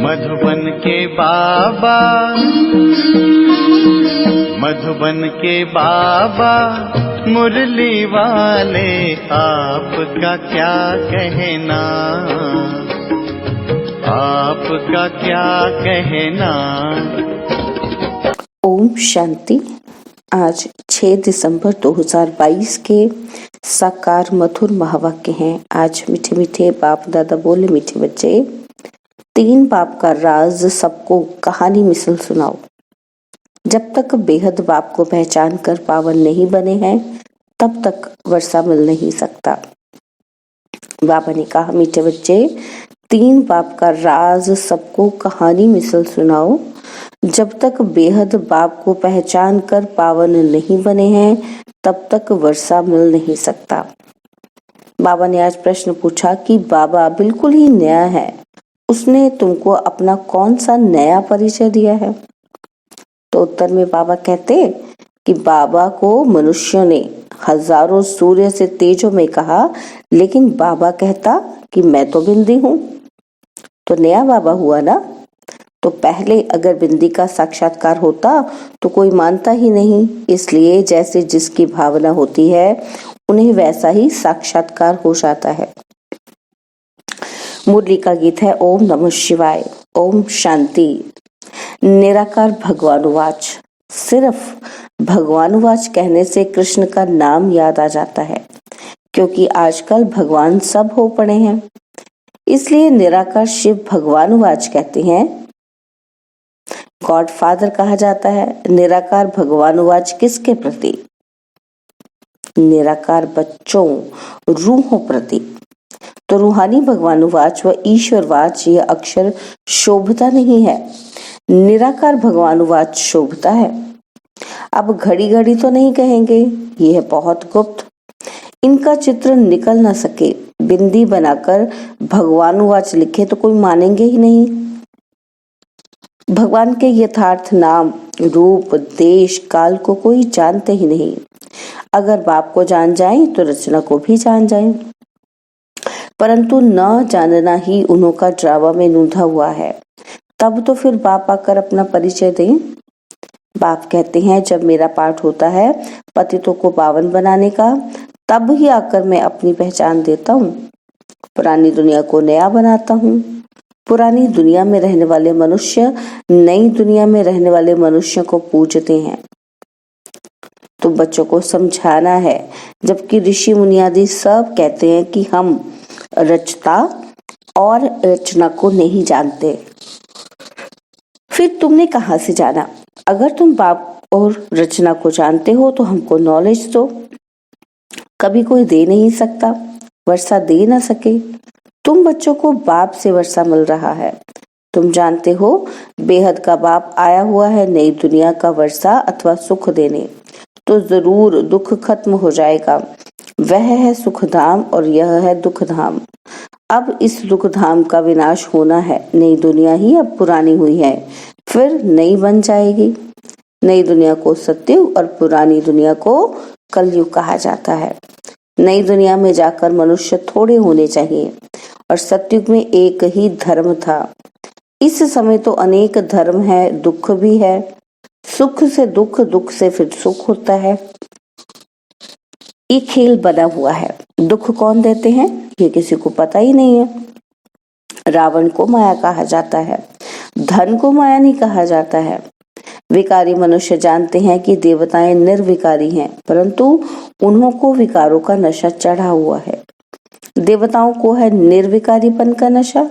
मधुबन के बाबा, मधुबन के बाबा मुरली वाले, आपका क्या कहना, आपका क्या कहना। ओम शांति। आज 6 दिसंबर 2022 के साकार मधुर महावाक्य हैं। आज मीठे मीठे बाप दादा बोले, मीठे बच्चे, 3 बाप का राज सबको कहानी मिसल सुनाओ। जब तक बेहद बाप को पहचान कर पावन नहीं बने हैं, तब तक वर्षा मिल नहीं सकता। बाबा ने कहा, मीठे बच्चे, 3 बाप का राज सबको कहानी मिसल सुनाओ। जब तक बेहद बाप को पहचान कर पावन नहीं बने हैं, तब तक वर्षा मिल नहीं सकता। बाबा ने आज प्रश्न पूछा कि बाबा बिल्कुल ही नया है, उसने तुमको अपना कौन सा नया परिचय दिया है? तो उत्तर में बाबा कहते कि बाबा को मनुष्यों ने हजारों सूर्य से तेजों में कहा, लेकिन बाबा कहता कि मैं तो बिंदी हूं। तो नया बाबा हुआ ना। तो पहले अगर बिंदी का साक्षात्कार होता तो कोई मानता ही नहीं। इसलिए जैसे जिसकी भावना होती है, उन्हें वैसा ही साक्षात्कार हो जाता है। मुरली का गीत है ओम नमः शिवाय। ओम शांति। निराकार भगवानुवाच। सिर्फ भगवानुवाच कहने से कृष्ण का नाम याद आ जाता है, क्योंकि आजकल भगवान सब हो पड़े हैं। इसलिए निराकार शिव भगवानुवाच कहते हैं। गॉड फादर कहा जाता है। निराकार भगवानुवाच किसके प्रति? निराकार बच्चों, रूहों प्रति। तो रूहानी भगवानुवाच व ईश्वरवाच यह अक्षर शोभता नहीं है, निराकार भगवानुवाच शोभता है। अब घड़ी घड़ी तो नहीं कहेंगे, यह बहुत गुप्त, इनका चित्र निकल ना सके। बिंदी बनाकर भगवानुवाच लिखे तो कोई मानेंगे ही नहीं। भगवान के यथार्थ नाम, रूप, देश, काल को कोई जानते ही नहीं। अगर बाप को जान जाए तो रचना को भी जान जाए, परंतु न जानना ही उन्हों का ड्रामा में नूंधा हुआ है। तब तो फिर बाप आकर अपना परिचय दें। बाप कहते हैं, जब मेरा पाठ होता है पतितों को पावन बनाने का, तब ही आकर मैं अपनी पहचान देता हूँ। पुरानी दुनिया को नया बनाता हूँ। पुरानी दुनिया में रहने वाले मनुष्य नई दुनिया में रहने वाले मनुष्य को पूजते हैं। तो बच्चों को समझाना है, जबकि ऋषि मुनियादि सब कहते हैं कि हम रचता और रचना को नहीं जानते। फिर तुमने कहां से जाना? अगर तुम बाप और रचना को जानते हो तो हमको नॉलेज दो। कभी कोई दे नहीं सकता, वर्षा दे ना सके। तुम बच्चों को बाप से वर्षा मिल रहा है। तुम जानते हो बेहद का बाप आया हुआ है नई दुनिया का वर्षा अथवा सुख देने। तो जरूर दुख खत्म हो जाएगा। वह है सुख धाम और यह है दुख धाम। अब इस दुख धाम का विनाश होना है। नई दुनिया ही अब पुरानी हुई है, फिर नई बन जाएगी। नई दुनिया को सतयुग और पुरानी दुनिया को कलयुग कहा जाता है। नई दुनिया में जाकर मनुष्य थोड़े होने चाहिए, और सतयुग में एक ही धर्म था। इस समय तो अनेक धर्म है, दुख भी है। सुख से दुख, दुख से फिर सुख होता है। ये खेल बना हुआ है। दुख कौन देते हैं ये किसी को पता ही नहीं है। रावण को माया कहा जाता है, धन को माया नहीं कहा जाता है। विकारी मनुष्य जानते हैं कि देवताएं निर्विकारी हैं, परंतु उन्हों को विकारों का नशा चढ़ा हुआ है। देवताओं को है निर्विकारीपन का नशा।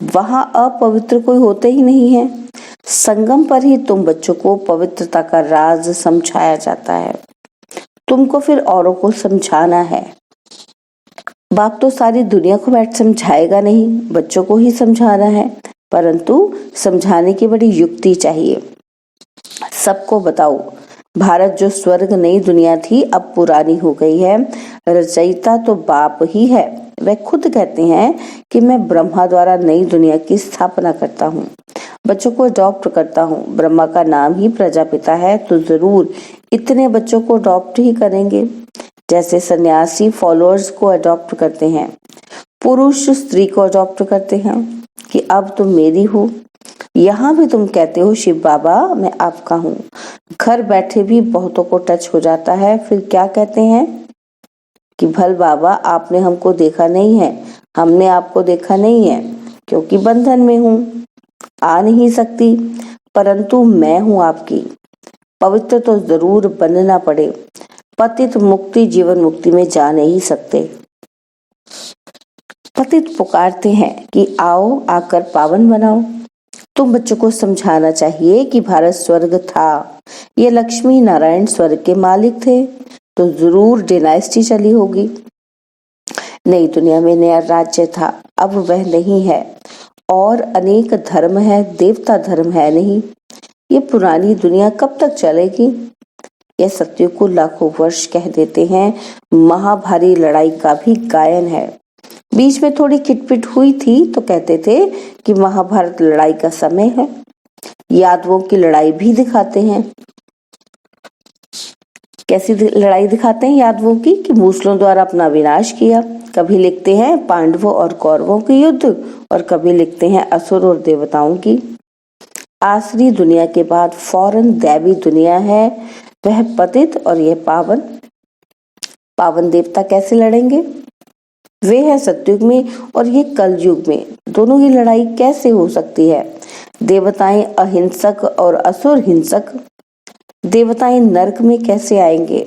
वहां अपवित्र कोई होते ही नहीं है। संगम पर ही तुम बच्चों को पवित्रता का राज समझाया जाता है। तुमको फिर औरों को समझाना है। बाप तो सारी दुनिया को बैठ समझाएगा नहीं, बच्चों को ही समझाना है, परंतु समझाने की बड़ी युक्ति चाहिए। सबको बताओ, भारत जो स्वर्ग नई दुनिया थी अब पुरानी हो गई है। रचयिता तो बाप ही है। वह खुद कहते हैं कि मैं ब्रह्मा द्वारा नई दुनिया की स्थापना करता हूँ, बच्चों को अडॉप्ट करता हूँ। ब्रह्मा का नाम ही प्रजापिता है, तो जरूर इतने बच्चों को अडॉप्ट ही करेंगे। जैसे सन्यासी फॉलोअर्स को अडॉप्ट करते हैं, पुरुष स्त्री को अडॉप्ट करते हैं। कि अब तुम मेरी हो। यहाँ भी तुम कहते हो शिव बाबा मैं आपका हूँ। घर बैठे भी बहुतों को टच हो जाता है, फिर क्या कहते हैं कि भल बाबा आपने हमको देखा नहीं है, हमने आपको देखा नहीं है, क्योंकि बंधन में हूँ, आ नहीं सकती, परंतु मैं हूँ आपकी। पवित्र तो जरूर बनना पड़े, पतित मुक्ति जीवन मुक्ति में जा नहीं सकते। पतित पुकारते हैं कि आओ आकर पावन बनाओ। तुम बच्चों को समझाना चाहिए कि भारत स्वर्ग था, ये लक्ष्मी नारायण स्वर्ग के मालिक थे, तो जरूर डिनाइस्टी चली होगी। नई दुनिया में नया राज्य था, अब वह नहीं है, और अनेक धर्म है, देवता धर्म है नहीं। ये पुरानी दुनिया कब तक चलेगी? यह सत्य को लाखों वर्ष कह देते हैं। महाभारी लड़ाई का भी गायन है। बीच में थोड़ी खिटपिट हुई थी तो कहते थे कि महाभारत लड़ाई का समय है। यादवों की लड़ाई भी दिखाते हैं। कैसी लड़ाई दिखाते हैं यादवों की? कि मूसलों द्वारा अपना विनाश किया। कभी लिखते हैं पांडवों और कौरवों के युद्ध, और कभी लिखते हैं असुर और देवताओं की। आसरी दुनिया के बाद फौरन दैवी दुनिया है, वह पतित और यह पावन। पावन देवता कैसे लड़ेंगे? वे है सतयुग में और ये कलयुग में। दोनों की लड़ाई कैसे हो सकती है? देवताएं अहिंसक और असुर हिंसक। देवताएं नरक में कैसे आएंगे?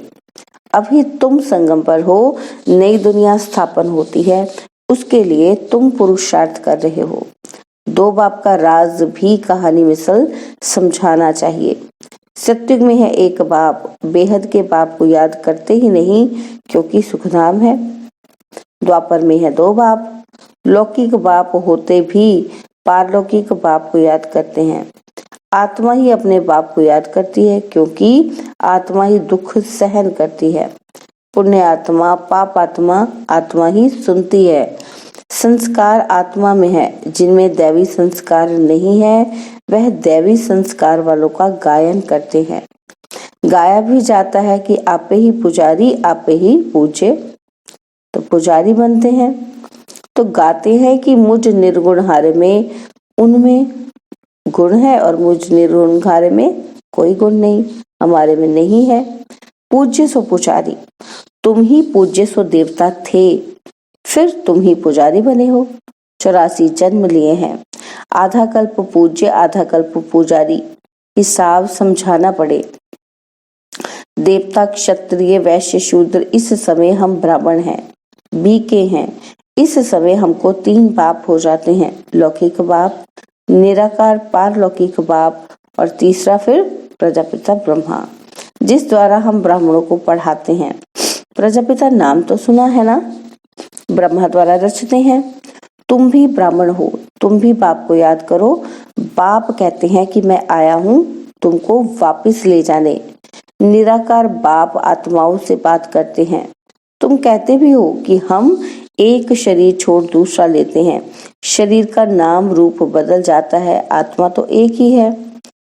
अभी तुम संगम पर हो, नई दुनिया स्थापन होती है, उसके लिए तुम पुरुषार्थ कर रहे हो। दो बाप का राज भी कहानी मिसल समझाना चाहिए। सतयुग में है एक बाप, बेहद के बाप को याद करते ही नहीं क्योंकि सुखधाम है। द्वापर में है दो बाप, लौकिक बाप होते भी पारलौकिक बाप को याद करते हैं। आत्मा ही अपने बाप को याद करती है क्योंकि आत्मा ही दुख सहन करती है। पुण्य आत्मा पाप आत्मा आत्मा ही सुनती है। संस्कार आत्मा में है, जिनमें दैवी संस्कार नहीं है वह दैवी संस्कार वालों का गायन करते हैं। गाया भी जाता है कि आपे ही पुजारी आपे ही पूज्य, तो पुजारी बनते हैं। तो गाते हैं कि मुझ निर्गुण हारे में उनमें गुण है और मुझ निर्गुण हारे में कोई गुण नहीं, हमारे में नहीं है। पूज्य सो पुजारी, तुम ही पूज्य सो देवता थे, फिर तुम ही पुजारी बने हो। 84 जन्म लिए हैं, आधा कल्प पूज्य आधा कल्प पुजारी, हिसाब समझाना पड़े। देवता क्षत्रिय वैश्य शूद्र, इस समय हम ब्राह्मण हैं, बीके हैं। इस समय हमको 3 बाप हो जाते हैं, लौकिक बाप, निराकार पारलौकिक बाप, और तीसरा फिर प्रजापिता ब्रह्मा, जिस द्वारा हम ब्राह्मणों को पढ़ाते हैं। प्रजापिता नाम तो सुना है ना? ब्रह्मा द्वारा रचते हैं। तुम भी ब्राह्मण हो, तुम भी बाप को याद करो। बाप कहते हैं कि मैं आया हूँ तुमको वापिस ले जाने। निराकार बाप आत्माओं से बात करते हैं। तुम कहते भी हो कि हम एक शरीर छोड़ दूसरा लेते हैं, शरीर का नाम रूप बदल जाता है, आत्मा तो एक ही है।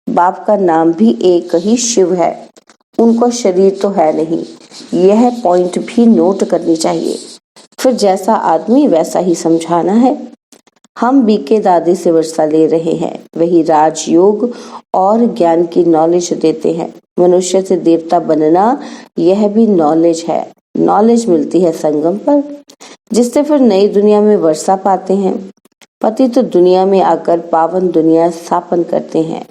बाप का नाम भी एक ही शिव है, उनको शरीर तो है नहीं। यह पॉइंट भी नोट करनी चाहिए। फिर जैसा आदमी वैसा ही समझाना है। हम बीके दादी से वर्षा ले रहे हैं, वही राजयोग और ज्ञान की नॉलेज देते हैं। मनुष्य से देवता बनना यह भी नॉलेज है। नॉलेज मिलती है संगम पर, जिससे फिर नई दुनिया में वर्षा पाते हैं। पति तो दुनिया में आकर पावन दुनिया स्थापन करते हैं।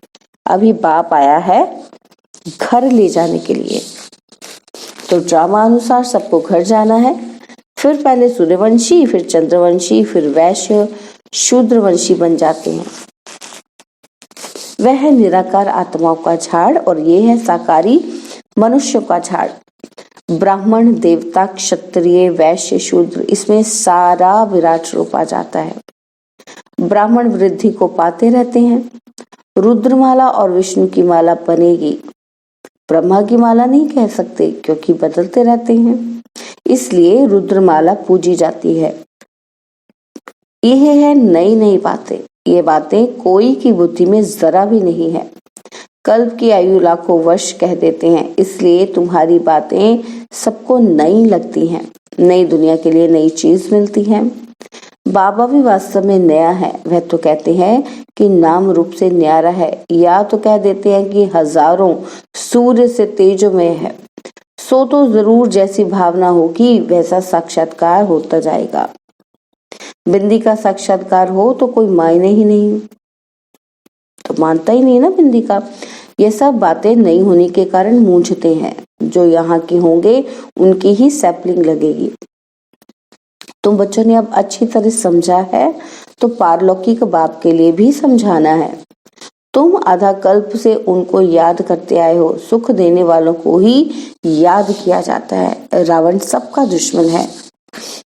अभी बाप आया है घर ले जाने के लिए, तो ड्रामा अनुसार सबको घर जाना है। फिर पहले सूर्यवंशी, फिर चंद्रवंशी, फिर वैश्य शूद्रवंशी बन जाते हैं। वह है निराकार आत्माओं का झाड़ और ये है साकारी मनुष्यों का झाड़। ब्राह्मण देवता क्षत्रिय वैश्य शूद्र, इसमें सारा विराट रूप आ जाता है। ब्राह्मण वृद्धि को पाते रहते हैं। रुद्रमाला और विष्णु की माला बनेगी, ब्रह्मा की माला नहीं कह सकते क्योंकि बदलते रहते हैं, इसलिए रुद्रमाला पूजी जाती है। यह है नई नई बातें। ये बातें कोई की बुद्धि में जरा भी नहीं है। कल्प की आयु लाखों वर्ष कह देते हैं, इसलिए तुम्हारी बातें सबको नई लगती हैं। नई दुनिया के लिए नई चीज मिलती है। बाबा भी वास्तव में नया है। वह तो कहते हैं कि नाम रूप से न्यारा है, या तो कह देते हैं कि हजारों सूर्य से तेजोमय है। सो तो जरूर जैसी भावना होगी वैसा साक्षात्कार होता जाएगा। बिंदी का साक्षात्कार हो तो कोई मायने ही नहीं, तो मानता ही नहीं ना बिंदी का। ये सब बातें नहीं होने के कारण मूंझते हैं। जो यहाँ के होंगे उनकी ही सैपलिंग लगेगी। तुम बच्चों ने अब अच्छी तरह समझा है, तो पारलौकिक बाप के लिए भी समझाना है। तुम आधा कल्प से उनको याद करते आए हो। सुख देने वालों को ही याद किया जाता है। रावण सबका दुश्मन है,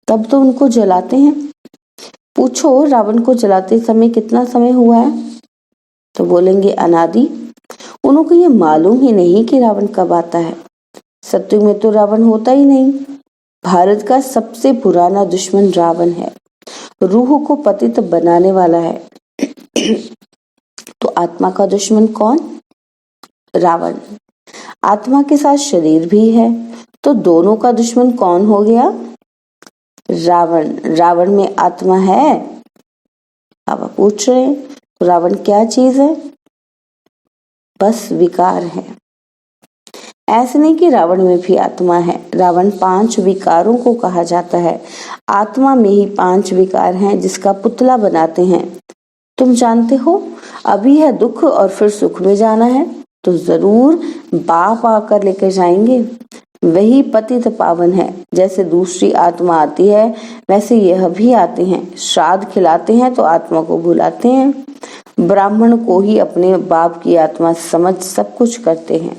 तब तो उनको जलाते हैं। पूछो रावण को जलाते समय कितना समय हुआ है, तो बोलेंगे अनादि। उनको ये मालूम ही नहीं कि रावण कब आता है। सत्युग में तो रावण होता ही नहीं। भारत का सबसे पुराना दुश्मन रावण है। रूह को पतित बनाने वाला है। तो आत्मा का दुश्मन कौन? रावण। आत्मा के साथ शरीर भी है, तो दोनों का दुश्मन कौन हो गया? रावण। रावण में आत्मा है? बाबा पूछ रहे हैं, तो रावण क्या चीज है? बस विकार है। ऐसे नहीं कि रावण में भी आत्मा है। रावण 5 विकारों को कहा जाता है। आत्मा में ही 5 विकार हैं जिसका पुतला बनाते हैं। तुम जानते हो, अभी है दुख और फिर सुख में जाना है, तो जरूर बाप आकर लेकर जाएंगे। वही पतित पावन है। जैसे दूसरी आत्मा आती है वैसे यह भी आते हैं। श्राद्ध खिलाते हैं तो आत्मा को भुलाते हैं। ब्राह्मण को ही अपने बाप की आत्मा समझ सब कुछ करते हैं।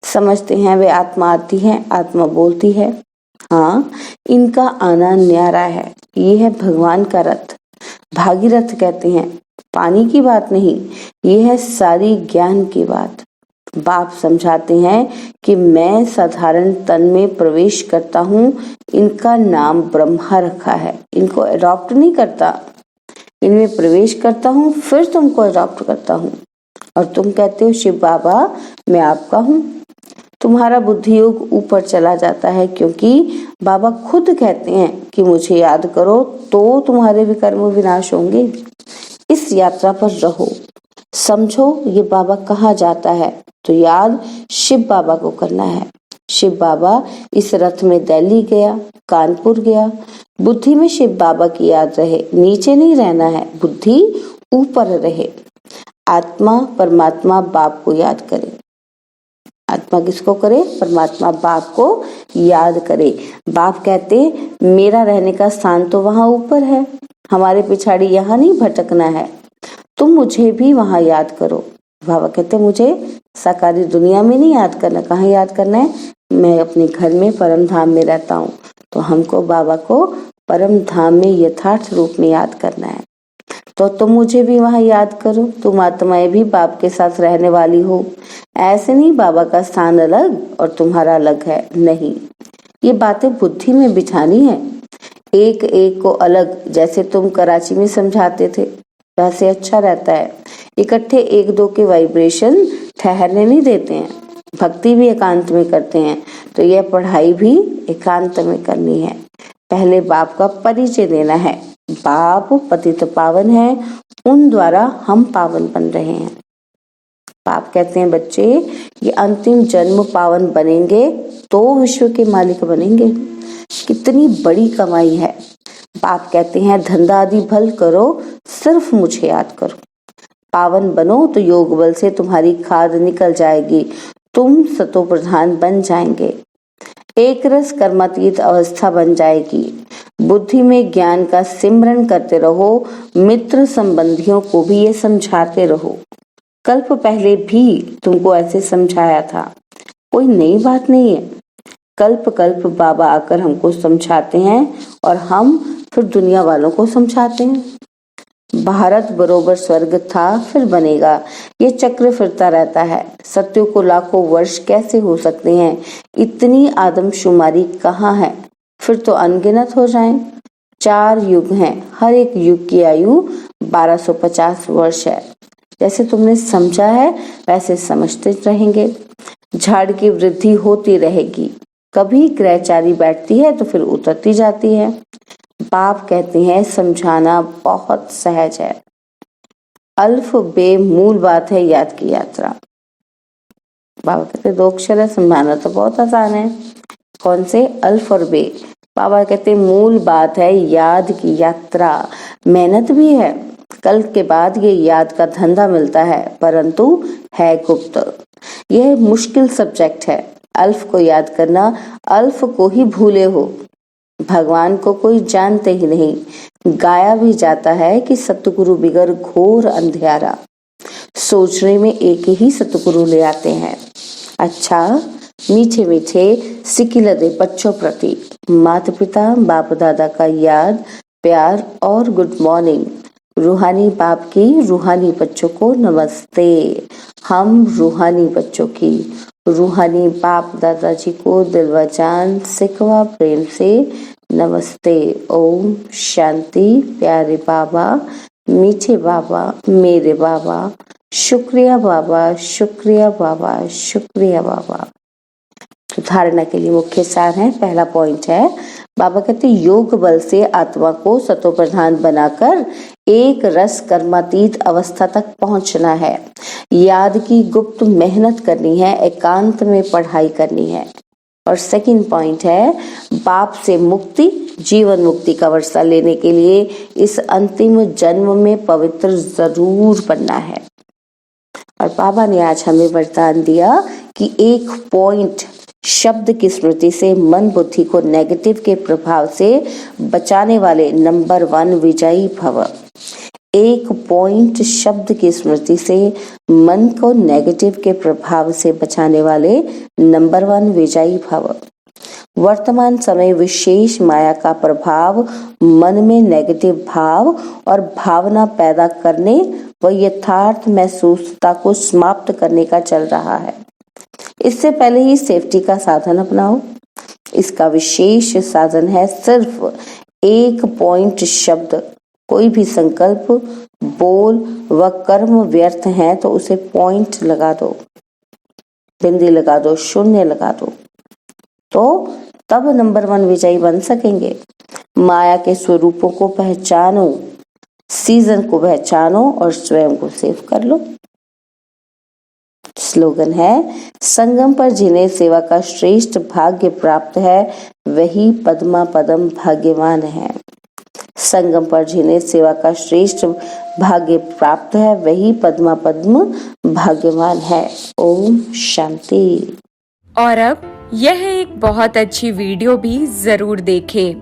समझते हैं वे आत्मा आती है, आत्मा बोलती है। हाँ, इनका आना न्यारा है। ये है भगवान का रथ। भागीरथ कहते हैं। पानी की बात नहीं, ये है सारी ज्ञान की बात। बाप समझाते हैं कि मैं साधारण तन में प्रवेश करता हूँ। इनका नाम ब्रह्मा रखा है। इनको अडॉप्ट नहीं करता, इनमें प्रवेश करता हूँ, फिर तुमको अडॉप्ट करता हूँ। और तुम कहते हो शिव बाबा मैं आपका हूँ। तुम्हारा बुद्धि योग ऊपर चला जाता है, क्योंकि बाबा खुद कहते हैं कि मुझे याद करो तो तुम्हारे भी कर्म विनाश होंगे। इस यात्रा पर रहो। समझो ये बाबा कहाँ जाता है, तो याद शिव बाबा को करना है। शिव बाबा इस रथ में दिल्ली गया, कानपुर गया। बुद्धि में शिव बाबा की याद रहे, नीचे नहीं रहना है, बुद्धि ऊपर रहे। आत्मा परमात्मा बाप को याद करे। आत्मा किसको करे? परमात्मा बाप को याद करे। बाप कहते मेरा रहने का स्थान तो वहां ऊपर है, हमारे पिछाड़ी यहाँ नहीं भटकना है। तुम मुझे भी वहां याद करो। बाबा कहते मुझे साकारी दुनिया में नहीं याद करना। कहाँ याद करना है? मैं अपने घर में परम धाम में रहता हूँ, तो हमको बाबा को परम धाम में यथार्थ रूप में याद करना है। तो तुम मुझे भी वहां याद करो। तुम आत्माएं भी बाप के साथ रहने वाली हो। ऐसे नहीं बाबा का स्थान अलग और तुम्हारा अलग है, नहीं। ये बातें बुद्धि में बिछानी है, एक एक को अलग। जैसे तुम कराची में समझाते थे वैसे अच्छा रहता है। इकट्ठे एक दो के वाइब्रेशन ठहरने नहीं देते हैं। भक्ति भी एकांत में करते हैं, तो यह पढ़ाई भी एकांत में करनी है। पहले बाप का परिचय देना है। बाप पतित पावन है, उन द्वारा हम पावन बन रहे हैं। बाप कहते हैं बच्चे ये अंतिम जन्म पावन बनेंगे तो विश्व के मालिक बनेंगे। कितनी बड़ी कमाई है। बाप कहते हैं धंधा आदि भल करो, सिर्फ मुझे याद करो। पावन बनो तो योग बल से तुम्हारी खाद निकल जाएगी, तुम सतो प्रधान बन जाएंगे। एक रस कर्मातीत अवस्था बन जाएगी। बुद्धि में ज्ञान का सिमरन करते रहो। मित्र संबंधियों को भी ये समझाते रहो। कल्प पहले भी तुमको ऐसे समझाया था, कोई नई बात नहीं है। कल्प कल्प बाबा आकर हमको समझाते हैं और हम फिर दुनिया वालों को समझाते हैं। भारत बरोबर स्वर्ग था फिर बनेगा, ये चक्र फिरता रहता है। सत्यों को लाखों वर्ष कैसे हो सकते हैं? इतनी आदमशुमारी कहाँ है? फिर तो अनगिनत हो जाएं। 4 युग हैं, हर एक युग की आयु 1250 वर्ष है। जैसे तुमने समझा है वैसे समझते रहेंगे। झाड़ की वृद्धि होती रहेगी। कभी ग्रहचारी बैठती है तो फिर उतरती जाती है। बाप कहते हैं समझाना बहुत सहज है, अल्फ बे मूल बात है याद की यात्रा। बाबा कहते दो अक्षर है, समझाना तो बहुत आसान है। कौन से? अल्फ और बे। बाबा कहते मूल बात है याद की यात्रा। मेहनत भी है, कल के बाद ये याद का धंधा मिलता है, परंतु है गुप्त। यह मुश्किल सब्जेक्ट है। अल्फ को याद करना, अल्फ को ही भूले हो। भगवान को कोई जानते ही नहीं। गाया भी जाता है कि सतगुरु बिगर घोर अंधियारा। सोचने में एक ही सतगुरु ले आते हैं। अच्छा, मीठे मीठे सिकिलदे बच्चों प्रति माता पिता बाप दादा का याद, प्यार और गुड मॉर्निंग। रूहानी बाप की रूहानी बच्चों को नमस्ते। हम रूहानी बच्चों की रूहानी बाप दादाजी को दिल व जान सिकवा प्रेम से नमस्ते। ओम शांति। प्यारे बाबा, मीठे बाबा, मेरे बाबा, शुक्रिया बाबा, शुक्रिया बाबा, शुक्रिया बाबा। धारणा के लिए मुख्य सार है। पहला पॉइंट है, बाबा कहते योग बल से आत्मा को सतो प्रधान बनाकर एक रस कर्मातीत अवस्था तक पहुंचना है। याद की गुप्त मेहनत करनी है, एकांत में पढ़ाई करनी है। और सेकंड पॉइंट है, बाप से मुक्ति, जीवन मुक्ति का वर्षा लेने के लिए इस अंतिम जन्म में पवित्र जरूर बनना है। और बाबा ने आज हमें वरदान दिया कि एक पॉइंट शब्द की स्मृति से मन बुद्धि को नेगेटिव के प्रभाव से बचाने वाले नंबर 1 विजयी भव। एक पॉइंट शब्द की स्मृति से मन को नेगेटिव के प्रभाव से बचाने वाले नंबर 1 विजयी भव। वर्तमान समय विशेष माया का प्रभाव मन में नेगेटिव भाव और भावना पैदा करने व यथार्थ महसूसता को समाप्त करने का चल रहा है। इससे पहले ही सेफ्टी का साधन अपनाओ। इसका विशेष साधन है सिर्फ एक पॉइंट शब्द। कोई भी संकल्प, बोल व कर्म व्यर्थ है तो उसे पॉइंट लगा दो, बिंदी लगा दो, शून्य लगा दो, तो तब नंबर 1 विजयी बन सकेंगे। माया के स्वरूपों को पहचानो, सीजन को पहचानो और स्वयं को सेव कर लो। स्लोगन है, संगम पर जिन्हें सेवा का श्रेष्ठ भाग्य प्राप्त है वही पद्मा पदम भाग्यवान है। संगम पर जिन्हें सेवा का श्रेष्ठ भाग्य प्राप्त है वही पद्मा पद्म भाग्यवान है। ओम शांति। और अब यह एक बहुत अच्छी वीडियो भी जरूर देखें।